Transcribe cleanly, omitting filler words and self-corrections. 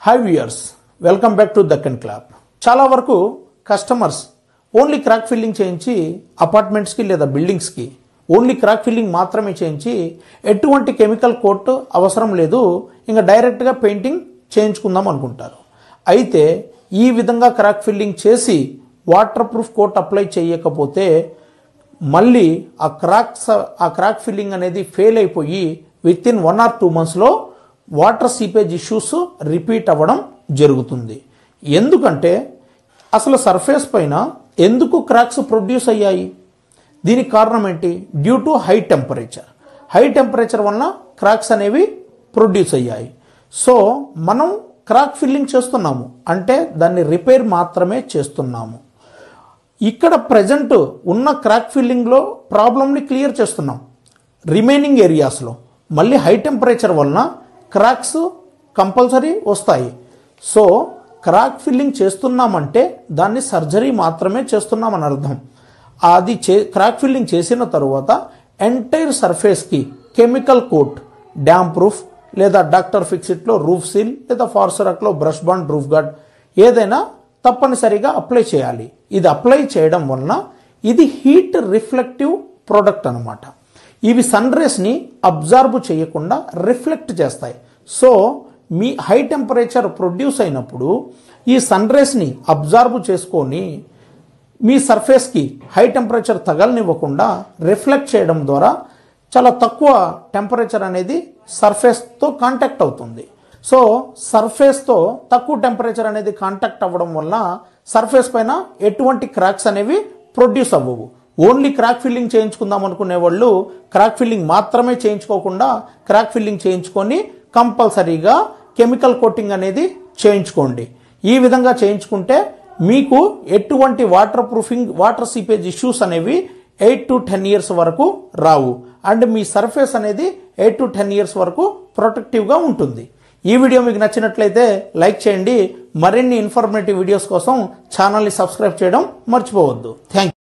Hi viewers, welcome back to Deccan club. చాలా వరకు customers only crack filling చేయించి అపార్ట్మెంట్స్కి లేదా బిల్డింగ్స్కి ఓన్లీ క్రాక్ ఫిల్లింగ్ మాత్రమే చేయించి ఎటువంటి కెమికల్ కోట్ అవసరం లేదు, ఇంకా డైరెక్ట్గా పెయింటింగ్ చేయించుకుందాం అనుకుంటారు. అయితే ఈ విధంగా క్రాక్ ఫిల్లింగ్ చేసి వాటర్ ప్రూఫ్ కోట్ అప్లై చేయకపోతే మళ్ళీ ఆ క్రాక్ ఫిల్లింగ్ అనేది ఫెయిల్ అయిపోయి విత్ ఇన్ 1 or 2 monthsలో వాటర్ సీపేజ్ ఇష్యూస్ రిపీట్ అవ్వడం జరుగుతుంది. ఎందుకంటే అసలు సర్ఫేస్ పైన ఎందుకు క్రాక్స్ ప్రొడ్యూస్ అయ్యాయి? దీనికి కారణం ఏంటి? డ్యూ టు హై టెంపరేచర్ వలన క్రాక్స్ అనేవి ప్రొడ్యూస్ అయ్యాయి. సో మనం క్రాక్ ఫిల్లింగ్ చేస్తున్నాము అంటే దాన్ని రిపేర్ మాత్రమే చేస్తున్నాము. ఇక్కడ ప్రజెంట్ ఉన్న క్రాక్ ఫిల్లింగ్లో ప్రాబ్లమ్ని క్లియర్ చేస్తున్నాం. రిమైనింగ్ ఏరియాస్లో మళ్ళీ హై టెంపరేచర్ వలన క్రాక్స్ కంపల్సరీ వస్తాయి. సో క్రాక్ ఫిల్లింగ్ చేస్తున్నామంటే దాన్ని సర్జరీ మాత్రమే చేస్తున్నామని అర్థం. అది క్రాక్ ఫిల్లింగ్ చేసిన తరువాత ఎంటైర్ సర్ఫేస్కి కెమికల్ కోట్, డ్యామ్ ప్రూఫ్ లేదా డాక్టర్ ఫిక్సిట్లో రూఫ్ సీల్ లేదా ఫార్సరాక్లో బ్రష్ బాండ్, రూఫ్ గార్డ్ ఏదైనా తప్పనిసరిగా అప్లై చేయాలి. ఇది అప్లై చేయడం వలన ఇది హీట్ రిఫ్లెక్టివ్ ప్రోడక్ట్ అనమాట. ఇవి సన్ రేస్ని అబ్జార్బ్ చేయకుండా రిఫ్లెక్ట్ చేస్తాయి. సో మీ హై టెంపరేచర్ ప్రొడ్యూస్ అయినప్పుడు ఈ సన్ రేస్ని అబ్జార్బ్ చేసుకొని మీ సర్ఫేస్కి హై టెంపరేచర్ తగలనివ్వకుండా రిఫ్లెక్ట్ చేయడం ద్వారా చాలా తక్కువ టెంపరేచర్ అనేది సర్ఫేస్తో కాంటాక్ట్ అవుతుంది. సో సర్ఫేస్తో తక్కువ టెంపరేచర్ అనేది కాంటాక్ట్ అవ్వడం వల్ల సర్ఫేస్ పైన ఎటువంటి క్రాక్స్ అనేవి ప్రొడ్యూస్ అవ్వవు. ఓన్లీ క్రాక్ ఫిల్లింగ్ చేయించుకుందాం అనుకునే వాళ్ళు క్రాక్ ఫిల్లింగ్ మాత్రమే చేయించుకోకుండా క్రాక్ ఫిల్లింగ్ చేయించుకొని కంపల్సరీగా కెమికల్ కోటింగ్ అనేది చేయించుకోండి. ఈ విధంగా చేయించుకుంటే మీకు ఎటువంటి వాటర్ సీపేజ్ ఇష్యూస్ అనేవి 8 to 10 years వరకు రావు. అండ్ మీ సర్ఫేస్ అనేది 8 to 10 years వరకు ప్రొటెక్టివ్గా ఉంటుంది. ఈ వీడియో మీకు నచ్చినట్లయితే లైక్ చేయండి. మరిన్ని ఇన్ఫర్మేటివ్ వీడియోస్ కోసం ఛానల్ని సబ్స్క్రైబ్ చేయడం మర్చిపోవద్దు. Thank you.